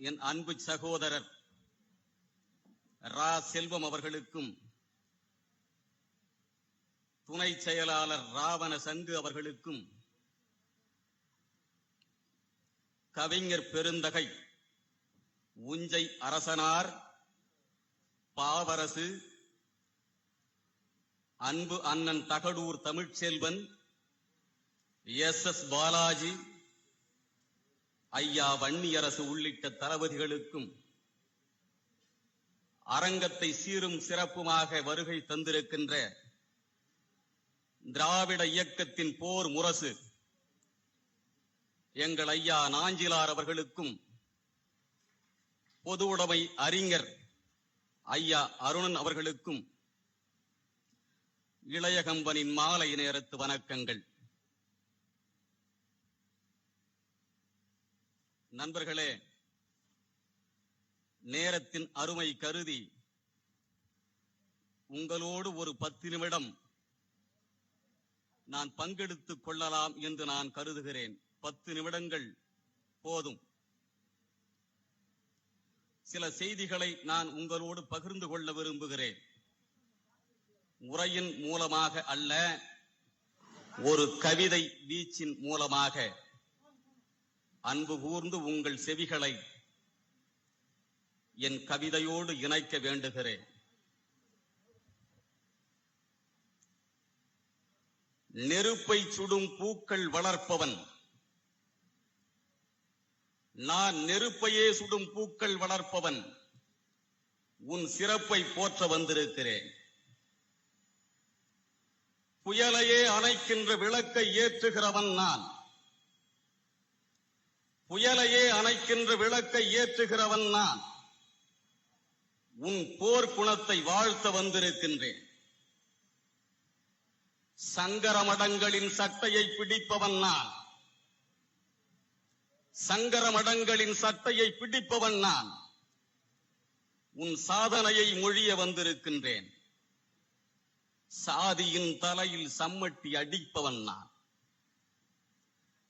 என் அன்பு சகோதரர் ரா. செல்வம் அவர்களுக்கும், துணை செயலாளர் ராவண சங்கு அவர்களுக்கும், கவிஞர் பெருந்தகை உஞ்சை அரசனார், பாவரசு, அன்பு அண்ணன் தகடூர் தமிழ்ச்செல்வன், எஸ். பாலாஜி, ஐயா வன்னியரசு உள்ளிட்ட தளபதிகளுக்கும், அரங்கத்தை சீரும் சிறப்புமாக வருகை தந்திருக்கின்ற திராவிட இயக்கத்தின் போர் முரசு எங்கள் ஐயா நாஞ்சிலார் அவர்களுக்கும், பொது உடைமை அறிஞர் ஐயா அருணன் அவர்களுக்கும் இளையகம்பனின் மாலை நேரத்து வணக்கங்கள். நண்பர்களே, நேரத்தின் அருமை கருதி உங்களோடு ஒரு 10 நிமிடம் நான் பங்கெடுத்துக் கொள்ளலாம் என்று நான் கருதுகிறேன். 10 நிமிடங்கள் போதும். சில செய்திகளை நான் உங்களோடு பகிர்ந்து கொள்ள விரும்புகிறேன். உரையின் மூலமாக அல்ல, ஒரு கவிதை வீச்சின் மூலமாக அன்பு கூர்ந்து உங்கள் செவிகளை என் கவிதையோடு இணைக்க வேண்டுகிறேன். நெருப்பை சுடும் பூக்கள் வளர்ப்பவன் நான், நெருப்பையே சுடும் பூக்கள் வளர்ப்பவன், உன் சிறப்பை போற்ற வந்திருக்கிறேன். புயலையே அணைக்கின்ற விளக்கை ஏற்றுகிறவன் நான், புயலையே அணைக்கின்ற விளக்கை ஏற்றுகிறவன் நான், உன் போர் குணத்தை வாழ்த்த வந்திருக்கின்றேன். சங்கரமடங்களின் சட்டையை பிடிப்பவன் நான், சங்கரமடங்களின் சட்டையை பிடிப்பவன் நான், உன் சாதனையை மொழிய வந்திருக்கின்றேன். சாதியின் தலையில் சம்மட்டி அடிப்பவன் நான்,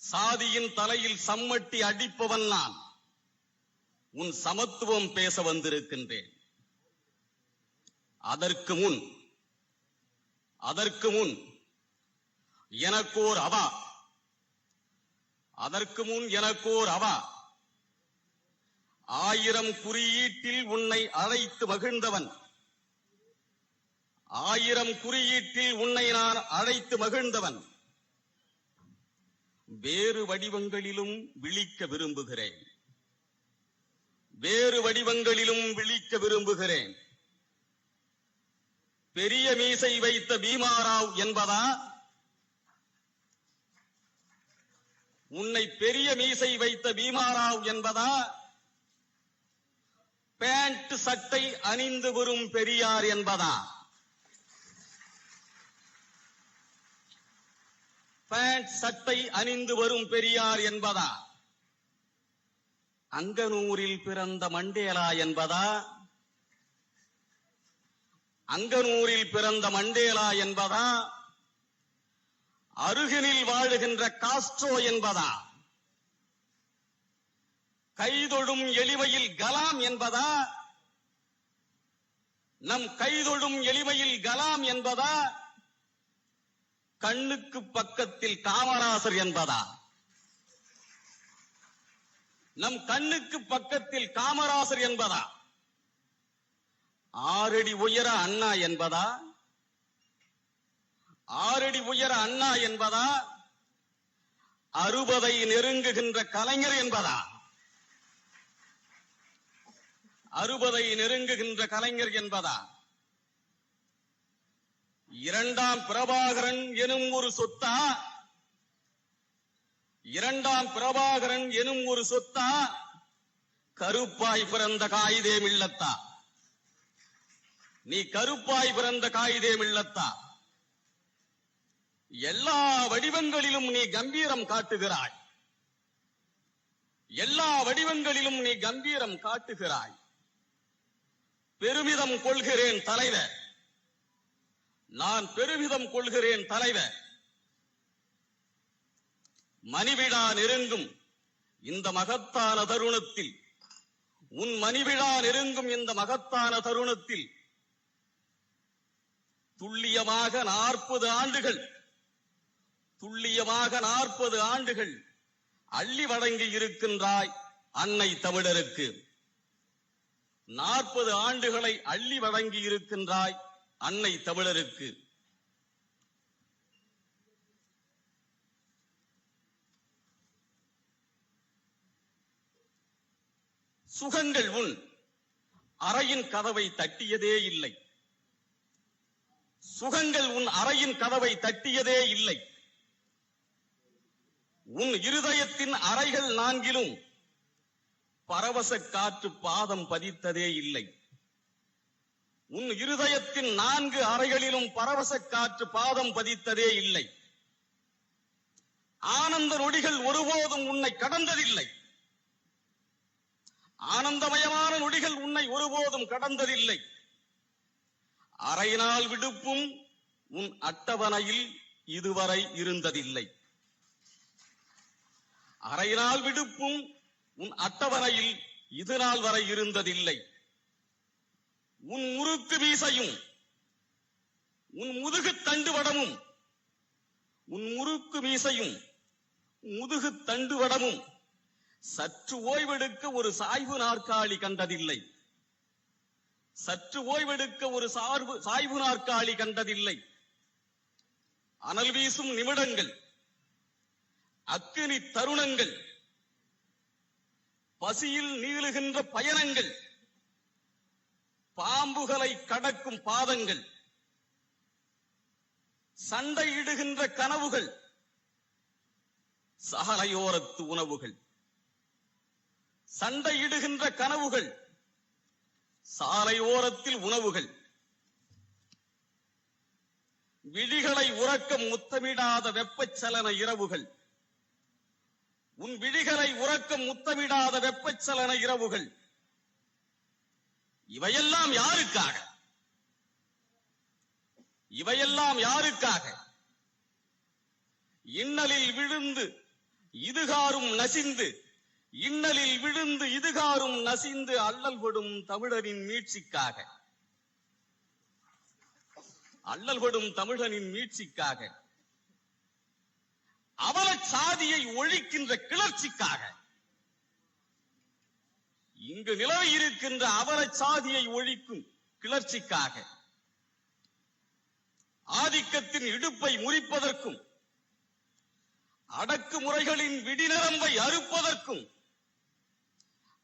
சாதியின் தலையில் சம்மட்டி அடிப்பவன் நான், உன் சமத்துவம் பேச வந்திருக்கின்றேன். அதற்கு முன் எனக்கோர் அவா, அதற்கு முன் எனக்கோர் அவா. 1000 குறியீட்டில் உன்னை அழைத்து மகிழ்ந்தவன், 1000 குறியீட்டில் உன்னை நான் அழைத்து மகிழ்ந்தவன். வேறு வடிவங்களிலும் விழிக்க விரும்புகிறேன், வேறு வடிவங்களிலும் விழிக்க விரும்புகிறேன். பெரிய மீசை வைத்த பீமாராவ் என்பதா, உன்னை பெரிய மீசை வைத்த பீமாராவ் என்பதா, பேண்ட் சட்டை அணிந்து வரும் பெரியார் என்பதா? பேண்ட் சட்டை அணிந்து வரும் பெரியார் என்பதா? அங்கனூரில் பிறந்த மண்டேலா என்பதா, அங்கனூரில் பிறந்த மண்டேலா என்பதா, அருகினில் வாழுகின்ற காஸ்ட்ரோ என்பதா, கைதொடும் எளிமையில் கலாம் என்பதா, நம் கைதொடும் எளிமையில் கலாம் என்பதா, கண்ணுக்கு பக்கத்தில் காமராசர் என்பதா, நம் கண்ணுக்கு பக்கத்தில் காமராசர் என்பதா, 6 அடி உயர அண்ணா என்பதா, 6 அடி உயர அண்ணா என்பதா, 60 நெருங்குகின்ற கலைஞர் என்பதா, 60 நெருங்குகின்ற கலைஞர் என்பதா? 2ஆம் பிரபாகரன் எனும் ஒரு சொத்தா, 2ஆம் பிரபாகரன் எனும் ஒரு சொத்தா, கருப்பாய் பிறந்த காயிதே மில்லத்தா? நீ கருப்பாய் பிறந்த காயிதே மில்லத்தா? எல்லா வடிவங்களிலும் நீ கம்பீரம் காட்டுகிறாய், எல்லா வடிவங்களிலும் நீ கம்பீரம் காட்டுகிறாய். பெருமிதம் கொள்கிறேன் தலைவர், நான் பெருமிதம் கொள்கிறேன் தலைவர். மணிவிழா நெருங்கும் இந்த மகத்தான தருணத்தில் உன் மணிவிழா நெருங்கும் இந்த மகத்தான தருணத்தில் துல்லியமாக 40 ஆண்டுகள் அள்ளி வழங்கி இருக்கின்றாய் அன்னை தமிழருக்கு. 40 ஆண்டுகளை அள்ளி வழங்கி இருக்கின்றாய் அன்னை தமிழருக்கு. சுகங்கள் உன் அறையின் கதவை தட்டியதே இல்லை. சுகங்கள் உன் அறையின் கதவை தட்டியதே இல்லை. உன் இருதயத்தின் அறைகள் 4லும் பரவச காற்று பாதம் பதித்ததே இல்லை. உன் இருதயத்தின் 4 அறைகளிலும் பரவச காற்று பாதம் பதித்ததே இல்லை. ஆனந்த நொடிகள் ஒருபோதும் உன்னை கடந்ததில்லை. ஆனந்தமயமான நொடிகள் உன்னை ஒருபோதும் கடந்ததில்லை. அரை நாள் விடுப்பும் உன் அட்டவணையில் இதுவரை இருந்ததில்லை. அரை நாள் விடுப்பும் உன் அட்டவணையில் இதுநாள் வரை இருந்ததில்லை. உன் முறுக்கு மீசையும் உன் முதுகு தண்டுவடமும் உன் முறுக்கு மீசையும் முதுகு தண்டுவடமும் சற்று ஓய்வெடுக்க ஒரு சாய்வு நாற்காலி கண்டதில்லை. சற்று ஓய்வெடுக்க ஒரு சாய்வு நாற்காலி கண்டதில்லை. அனல் வீசும் நிமிடங்கள், அக்கினி தருணங்கள், பசியில் நீளுகின்ற பயணங்கள், பாம்புகளை கடக்கும் பாதங்கள், சண்டையிடுகின்ற கனவுகள், சாலையோரத்து உணவுகள், சண்டையிடுகின்ற கனவுகள், சாலையோரத்தில் உணவுகள், விழிகளை உறக்க முத்தமிடாத வெப்பச்சலன இரவுகள், உன் விழிகளை உறக்க முத்தமிடாத வெப்பச்சலன இரவுகள், இவையெல்லாம் யாருக்காக? இவையெல்லாம் யாருக்காக? இன்னலில் விழுந்து இதுகாரும் நசிந்து, இன்னலில் விழுந்து இதுகாரும் நசிந்து அல்லல்படும் தமிழரின் மீட்சிக்காக. அல்லல்படும் தமிழனின் மீட்சிக்காக. அவல சாதியை ஒழிக்கின்ற கிளர்ச்சிக்காக. இங்கு நிலவி இருக்கின்ற அவல சாதியை ஒழிக்கும் கிளர்ச்சிக்காக. ஆதிக்கத்தின் இடுப்பை முறிப்பதற்கும் அடக்குமுறைகளின் விடிநரம்பை அறுப்பதற்கும்,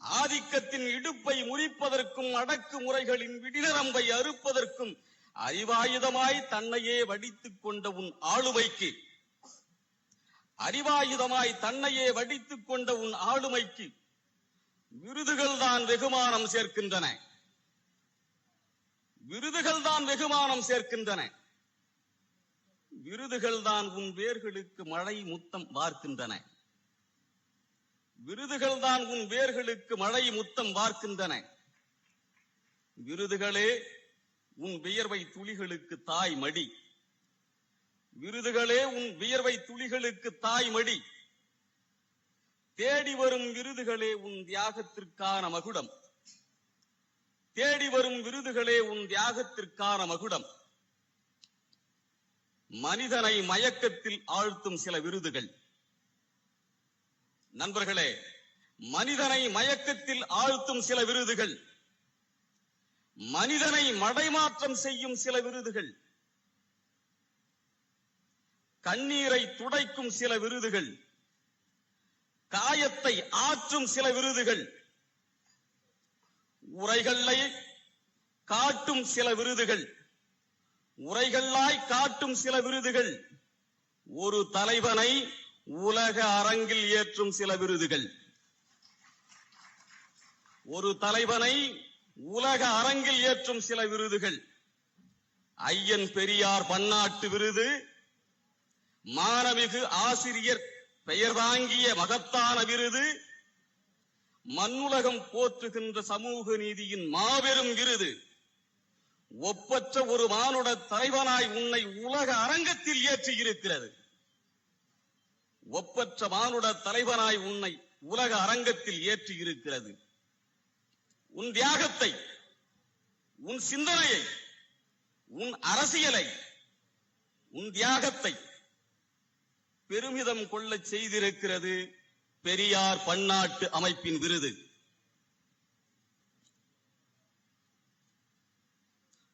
ஆதிக்கத்தின் இடுப்பை முறிப்பதற்கும் அடக்குமுறைகளின் விடிநரம்பை அறுப்பதற்கும் அறிவாயுதமாய் தன்னையே வடித்துக் கொண்ட உன் ஆளுமைக்கு, அறிவாயுதமாய் தன்னையே வடித்துக் கொண்ட உன் ஆளுமைக்கு விருதுகள் தான் வெகுமானம் சேர்க்கின்றன. விருதுகள் தான் வெகுமானம் சேர்க்கின்றன. விருதுகள் தான் உன் வேர்களுக்கு மழை முத்தம் வார்க்கின்றன. விருதுகள் தான் உன் வேர்களுக்கு மழை முத்தம் வார்க்கின்றன. விருதுகளே உன் வியர்வை துளிகளுக்கு தாய் மடி. விருதுகளே உன் வியர்வை துளிகளுக்கு தாய் மடி. தேடி வரும் விருதுகளே உன் தியாகத்திற்கான மகுடம். தேடி வரும் விருதுகளே உன் தியாகத்திற்கான மகுடம். மனிதனை மயக்கத்தில் ஆழ்த்தும் சில விருதுகள். நண்பர்களே, மனிதனை மயக்கத்தில் ஆழ்த்தும் சில விருதுகள், மனிதனை மடைமாற்றம் செய்யும் சில விருதுகள், கண்ணீரை துடைக்கும் சில விருதுகள், காயத்தை ஆற்றும் சில விருதுகள், உரைகளை காட்டும் சில விருதுகள், உரைகளாய் காட்டும் சில விருதுகள், ஒரு தலைவனை உலக அரங்கில் ஏற்றும் சில விருதுகள், ஒரு தலைவனை உலக அரங்கில் ஏற்றும் சில விருதுகள். ஐயன் பெரியார் பன்னாட்டு விருது, மானமிகு ஆசிரியர் பெயர் தாங்கிய மகத்தான விருது, மண்ணுலகம் போற்றுகின்ற சமூக நீதியின் மாபெரும் விருது. ஒப்பற்ற ஒரு மானுட தலைவனாய் உன்னை உலக அரங்கத்தில் ஏற்றி இருக்கிறது. ஒப்பற்ற மானுட தலைவனாய் உன்னை உலக அரங்கத்தில் ஏற்றி இருக்கிறது. உன் தியாகத்தை, உன் சிந்தனையை, உன் அரசியலை, உன் தியாகத்தை பெருமிதம் கொள்ளச் செய்திருக்கிறது பெரியார் பன்னாட்டு அமைப்பின் விருது.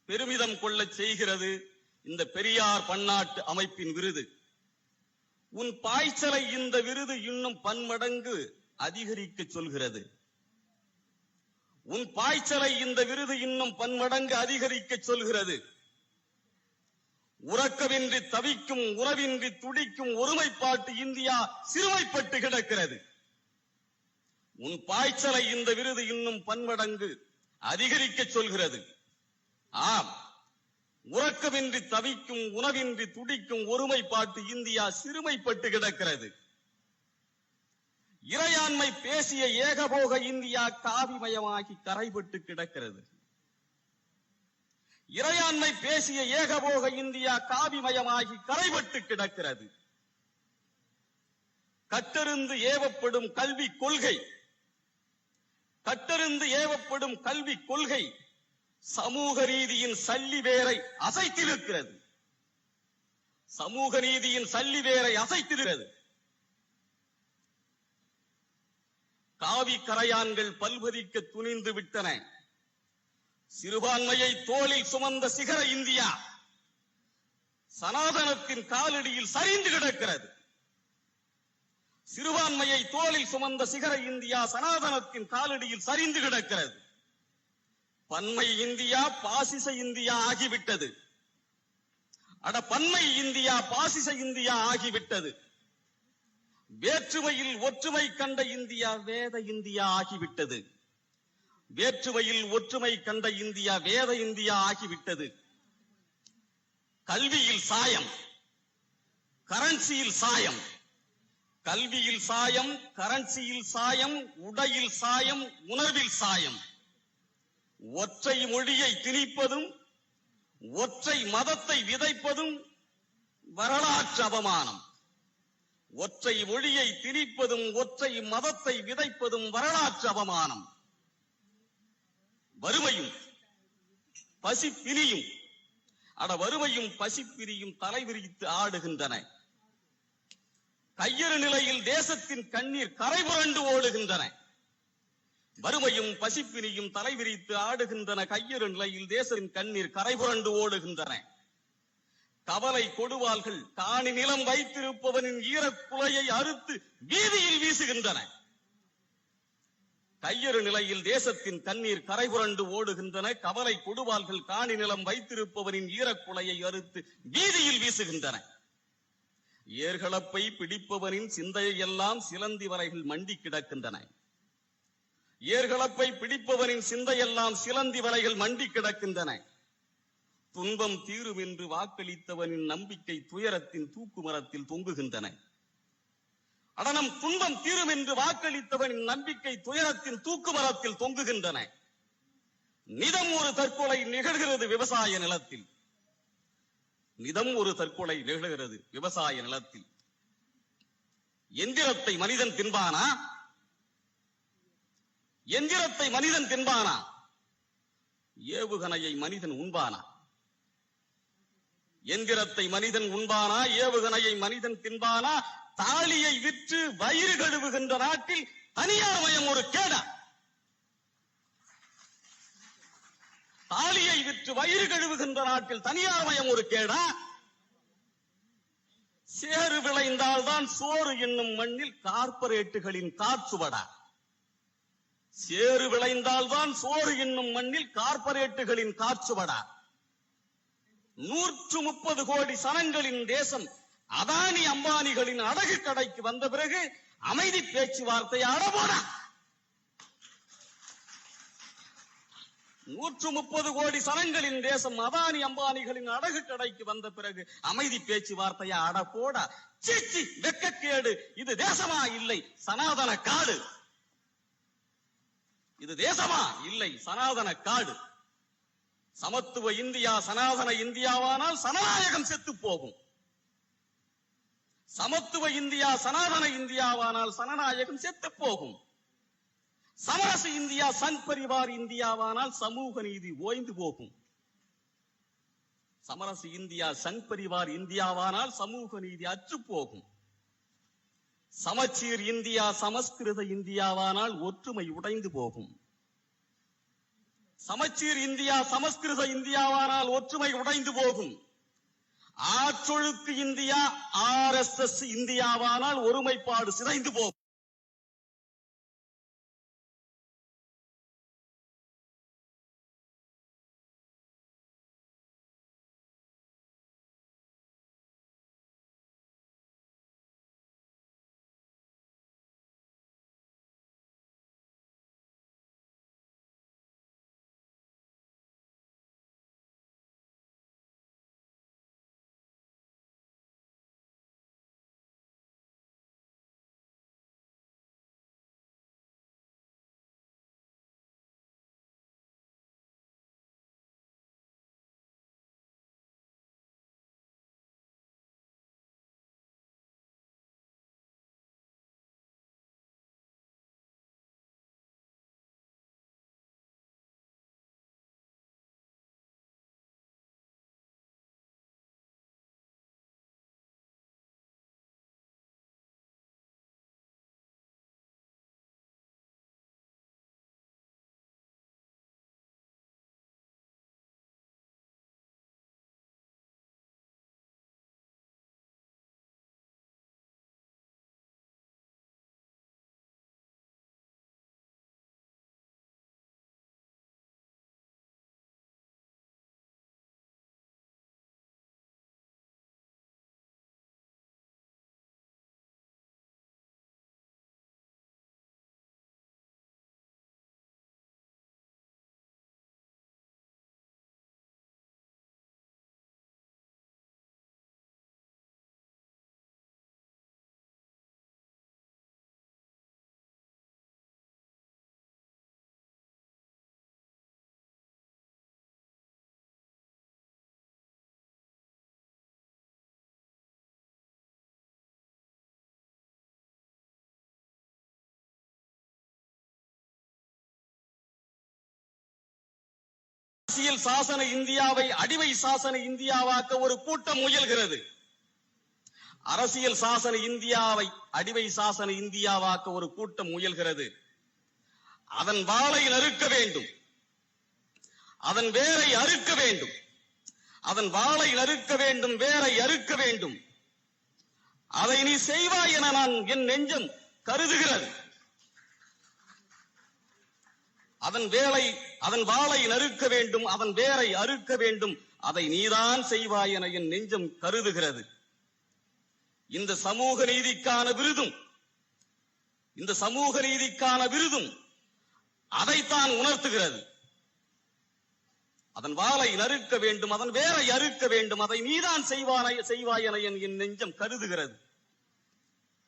பெருமிதம் கொள்ளச் செய்கிறது இந்த பெரியார் பன்னாட்டு அமைப்பின் விருது. உன் பாய்ச்சலை இந்த விருது இன்னும் பன்மடங்கு அதிகரிக்க சொல்கிறது. உன் பாய்ச்சலை இந்த விருது இன்னும் பன்மடங்கு அதிகரிக்க சொல்கிறது. உறக்கமின்றி தவிக்கும், உறவின்றி துடிக்கும் ஒருமைப்பாட்டு இந்தியா சிறுமைப்பட்டு கிடக்கிறது. உன் பாய்ச்சலை இந்த விருது இன்னும் பன்மடங்கு அதிகரிக்க சொல்கிறது. ஆம், உறக்கமின்றி தவிக்கும், உணவின்றி துடிக்கும் ஒருமைப்பாட்டு இந்தியா சிறுமைப்பட்டு கிடக்கிறது. இறையாண்மை பேசிய ஏகபோக இந்தியா காவிமயமாகி கரைபட்டு கிடக்கிறது. இறையாண்மை பேசிய ஏகபோக இந்தியா காவிமயமாகி கரைபட்டு கிடக்கிறது. கட்டெறிந்து ஏவப்படும் கல்வி கொள்கை, கட்டெறிந்து ஏவப்படும் கல்வி கொள்கை சமூக நீதியின் சல்லி வேரை அசைத்திருக்கிறது. சமூக நீதியின் சல்லி வேரை அசைத்திருக்கிறது. காவி கரையான்கள் பல்பதிக்க துணிந்து விட்டன. சிறுபான்மையை தோளில் சுமந்த சிகர இந்தியா சனாதனத்தின் காலடியில் சரிந்து கிடக்கிறது. சிறுபான்மையை தோளில் சுமந்த சிகர இந்தியா சனாதனத்தின் காலடியில் சரிந்து கிடக்கிறது. பன்மை இந்தியா பாசிச இந்தியா ஆகிவிட்டது. அட, பன்மை இந்தியா பாசிச இந்தியா ஆகிவிட்டது. வேற்றுமையில் ஒற்றுமை கண்ட இந்தியா வேத இந்தியா ஆகிவிட்டது. வேற்றுமையில் ஒற்றுமை கண்ட இந்தியா வேத இந்தியா ஆகிவிட்டது. கல்வியில் சாயம், கரன்சியில் சாயம், கல்வியில் சாயம், கரன்சியில் சாயம், உடையில் சாயம், உணர்வில் சாயம். ஒற்றை மொழியை திணிப்பதும், ஒற்றை மதத்தை விதைப்பதும் வரலாற்று அவமானம். ஒற்றை மொழியை திணிப்பதும், ஒற்றை மதத்தை விதைப்பதும் வரலாற்று அவமானம். வறுமையும் பசிப்பினியும், வறுமையும் பசிப்பினியும் தலைவிரித்து ஆடுகின்றன. கையறு நிலையில் தேசத்தின் கண்ணீர் கரைபுரண்டு ஓடுகின்றன. வறுமையும் பசிப்பினியும் தலைவிரித்து ஆடுகின்றன. கையறு நிலையில் தேசத்தின் கண்ணீர் கரைபுரண்டு ஓடுகின்றன. கவலை கொடுவாள்கள் காணி நிலம் வைத்திருப்பவனின் ஈரக்குலையை அறுத்து வீதியில் வீசுகின்றன. கையறு நிலையில் தேசத்தின் கண்ணீர் கரைபுரண்டு ஓடுகின்றன. கவலை கொடுவாள்கள் காணி நிலம் வைத்திருப்பவனின் ஈரக்குலையை அறுத்து வீதியில் வீசுகின்றன. ஏர்களப்பை பிடிப்பவனின் சிந்தையெல்லாம் சிலந்தி வலைகள் மண்டி கிடக்கின்றன. ஏர்களப்பை பிடிப்பவனின் சிந்தையெல்லாம் சிலந்தி வலைகள் மண்டி கிடக்கின்றன. துன்பம் தீரும் என்று வாக்களித்தவனின் நம்பிக்கை துயரத்தின் தூக்கு மரத்தில் தொங்குகின்றன. அடனம் துன்பம் தீரும் என்று வாக்களித்தவனின் நம்பிக்கை துயரத்தின் தூக்கு மரத்தில் தொங்குகின்றன. நிதம் ஒரு தற்கொலை நிகழ்கிறது விவசாய நிலத்தில். நிதம் ஒரு தற்கொலை நிகழ்கிறது விவசாய நிலத்தில். எந்திரத்தை மனிதன் தின்பானா? எந்திரத்தை மனிதன் தின்பானா? ஏவுகணையை மனிதன் உண்பானா? எந்திரத்தை மனிதன் உண்பானா? ஏவுகணையை மனிதன் தின்பானா? தாலியை விற்று வயிறு கழுவுகின்ற நாட்டில் தனியார் மயம் ஒரு கேடா? தாலியை விற்று வயிறு கழுவுகின்ற நாட்டில் தனியார் மயம் ஒரு கேடா? சேறு விளைந்தால்தான் சோறு என்னும் மண்ணில் கார்ப்பரேட்டுகளின் காற்றுவடா? சேறு விளைந்தால்தான் சோறு என்னும் மண்ணில் கார்ப்பரேட்டுகளின் காற்றுவடா? 130 கோடி சனங்களின் தேசம் அதானி அம்பானிகளின் அடகு கடைக்கு வந்த பிறகு அமைதி பேச்சுவார்த்தை அடபோடா? 130 கோடி சனங்களின் தேசம் அதானி அம்பானிகளின் அடகு கடைக்கு வந்த பிறகு அமைதி பேச்சுவார்த்தையா? அடப்போடா, சீச்சி, வெட்கக்கேடு. இது தேசமா? இல்லை, சனாதன காடு. இது தேசமா? இல்லை, சனாதன காடு. சமத்துவ இந்தியா சனாதன இந்தியாவானால் சனநாயகம் செத்து போகும். சமத்துவ இந்தியா சனாதன இந்தியாவானால் சனநாயகம் செத்து போகும். சமரச இந்தியா சங் பரிவார் இந்தியாவானால் சமூக நீதி ஓய்ந்து போகும். சமரச இந்தியா சங் பரிவார் இந்தியாவானால் சமூக நீதி அற்று போகும். சமச்சீர் இந்தியா சமஸ்கிருத இந்தியாவானால் ஒற்றுமை உடைந்து போகும். சமச்சீர் இந்தியா சமஸ்கிருத இந்தியாவானால் ஒற்றுமை உடைந்து போகும். ஆற்றொழுக்கு இந்தியா RSS இந்தியாவானால் ஒருமைப்பாடு சிதைந்து போகும். அரசியல் சாசன இந்தியாவை அடிமை சாசன இந்தியாவாக்க ஒரு கூட்டம் முயல்கிறது. அரசியல் சாசன இந்தியாவை அடிமை சாசன இந்தியாவாக்க ஒரு கூட்டம் முயல்கிறது. அதன் வாளை நறுக்க வேண்டும், அதன் வேரை அறுக்க வேண்டும். அதன் வாளை நறுக்க வேண்டும், வேரை அறுக்க வேண்டும். அதை நீ செய்வாய் என நான் என் நெஞ்சம் கருதுகிறது. அதன் வாளை நறுக்க வேண்டும், அதன் வேரை அறுக்க வேண்டும். அதை நீதான் செய்வாய் என என் நெஞ்சம் கருதுகிறது. இந்த சமூக நீதிக்கான விருதும் அதைத்தான் உணர்த்துகிறது. அதன் வாளை நறுக்க வேண்டும், அதன் வேரை அறுக்க வேண்டும். அதை நீதான் செய்வாய் என என் நெஞ்சம் கருதுகிறது.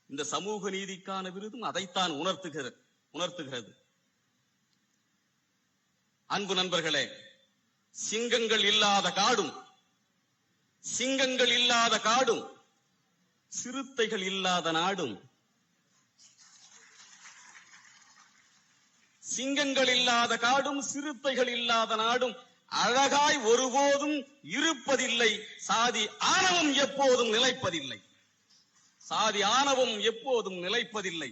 இந்த சமூக நீதிக்கான விருதும் அதைத்தான் உணர்த்துகிறது. அன்பு நண்பர்களே, சிங்கங்கள் இல்லாத காடும் சிறுத்தைகள் இல்லாத நாடும், சிங்கங்கள் இல்லாத காடும் சிறுத்தைகள் இல்லாத நாடும் அழகாய் ஒருபோதும் இருப்பதில்லை. சாதி ஆணவம் எப்போதும் நிலைப்பதில்லை.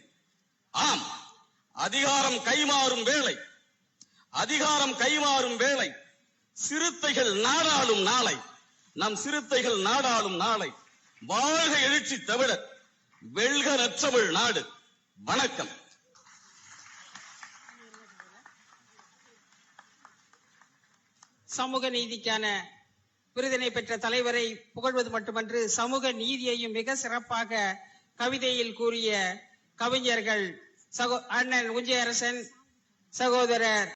ஆம், அதிகாரம் கைமாறும் வேளை சிறுத்தைகள் நாடாளும் நாளை, நம் சிறுத்தைகள் நாடாளும் நாளை. வாழ்க எழுச்சி தமிழர், வெல்க நற்றமிழ் நாடு. வணக்கம். சமூக நீதிக்கான விருதினை பெற்ற தலைவரை புகழ்வது மட்டுமன்று, சமூக நீதியையும் மிக சிறப்பாக கவிதையில் கூறிய கவிஞர்கள் அண்ணன் உஞ்சையரசன், சகோதரர்